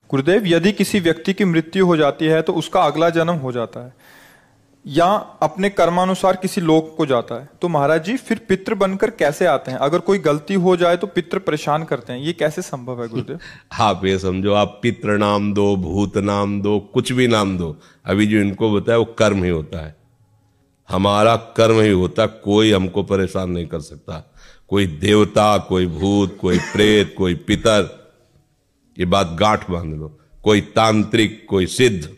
गुरुदेव, यदि किसी व्यक्ति की मृत्यु हो जाती है तो उसका अगला जन्म हो जाता है या अपने कर्मानुसार किसी लोक को जाता है, तो महाराज जी फिर पितृ बनकर कैसे आते हैं? अगर कोई गलती हो जाए तो पितृ परेशान करते हैं, ये कैसे संभव है गुरुदेव? आप ये समझो, आप पितृ नाम दो, भूत नाम दो, कुछ भी नाम दो, अभी जो इनको बताया वो कर्म ही होता है। हमारा कर्म ही होता, कोई हमको परेशान नहीं कर सकता। कोई देवता, कोई भूत, कोई प्रेत, कोई पितर, ये बात गांठ बांध लो, कोई तांत्रिक, कोई सिद्ध।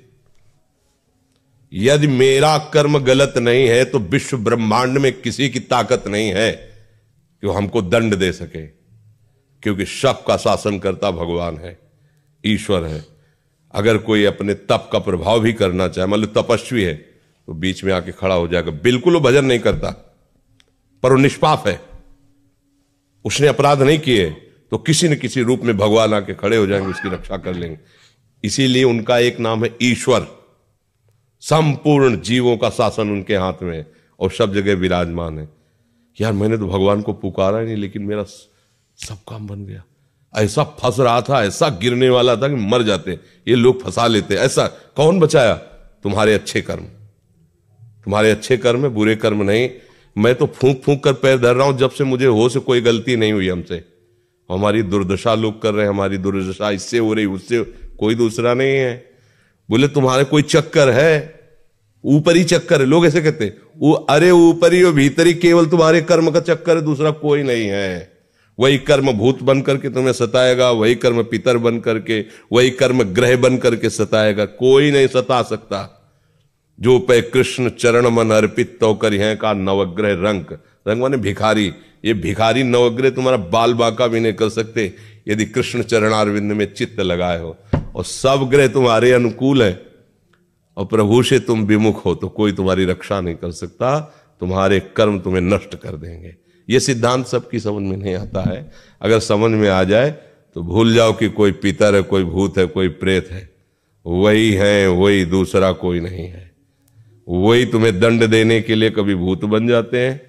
यदि मेरा कर्म गलत नहीं है तो विश्व ब्रह्मांड में किसी की ताकत नहीं है कि वो हमको दंड दे सके, क्योंकि सबका शासन करता भगवान है, ईश्वर है। अगर कोई अपने तप का प्रभाव भी करना चाहे, मान लो तपस्वी है, तो बीच में आके खड़ा हो जाएगा। बिल्कुल वो भजन नहीं करता, पर वो निष्पाप है, उसने अपराध नहीं किए, तो किसी न किसी रूप में भगवान आके खड़े हो जाएंगे, उसकी रक्षा कर लेंगे। इसीलिए उनका एक नाम है ईश्वर। संपूर्ण जीवों का शासन उनके हाथ में है और सब जगह विराजमान है। यार मैंने तो भगवान को पुकारा ही नहीं, लेकिन मेरा सब काम बन गया। ऐसा फंस रहा था, ऐसा गिरने वाला था कि मर जाते, ये लोग फंसा लेते। ऐसा कौन बचाया? तुम्हारे अच्छे कर्म, तुम्हारे अच्छे कर्म है, बुरे कर्म नहीं। मैं तो फूंक फूंक कर पैर धर रहा हूं, जब से मुझे होश, कोई गलती नहीं हुई हमसे। हमारी दुर्दशा लोग कर रहे हैं, हमारी दुर्दशा इससे हो रही, उससे, कोई दूसरा नहीं है। बोले तुम्हारे कोई चक्कर है? ऊपरी चक्कर है, लोग ऐसे कहते हैं। वो अरे ऊपरी और भीतरी, केवल तुम्हारे कर्म का चक्कर है, दूसरा कोई नहीं है। वही कर्म भूत बन करके तुम्हें सताएगा, वही कर्म पितर बन करके, वही कर्म ग्रह बन करके सताएगा, कोई नहीं सता सकता। जो पे कृष्ण चरण मन अर्पित तो कर है का नवग्रह रंग, रंग माने भिखारी। ये भिखारी नवग्रह तुम्हारा बाल बांका भी नहीं कर सकते यदि कृष्ण चरणारविंद में चित्त लगाए हो, और सब ग्रह तुम्हारे अनुकूल है और प्रभु से तुम विमुख हो, तो कोई तुम्हारी रक्षा नहीं कर सकता। तुम्हारे कर्म तुम्हें नष्ट कर देंगे। ये सिद्धांत सबकी समझ में नहीं आता है। अगर समझ में आ जाए तो भूल जाओ कि कोई पितर है, कोई भूत है, कोई प्रेत है। वही है, वही, दूसरा कोई नहीं है। वही तुम्हें दंड देने के लिए कभी भूत बन जाते हैं,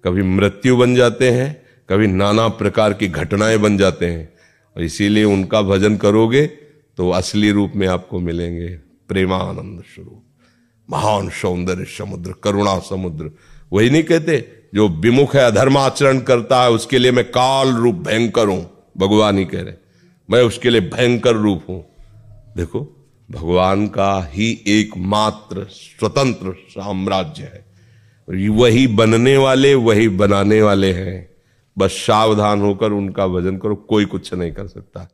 कभी मृत्यु बन जाते हैं, कभी नाना प्रकार की घटनाएं बन जाते हैं। और इसीलिए उनका भजन करोगे तो असली रूप में आपको मिलेंगे। प्रेमानंद स्वरूप, महान सौंदर्य समुद्र, करुणा समुद्र। वही नहीं कहते जो विमुख है, अधर्माचरण करता है, उसके लिए मैं काल रूप भयंकर हूं। भगवान ही कह रहे, मैं उसके लिए भयंकर रूप हूं। देखो, भगवान का ही एकमात्र स्वतंत्र साम्राज्य है। वही बनने वाले, वही बनाने वाले हैं। बस सावधान होकर उनका भजन करो, कोई कुछ नहीं कर सकता।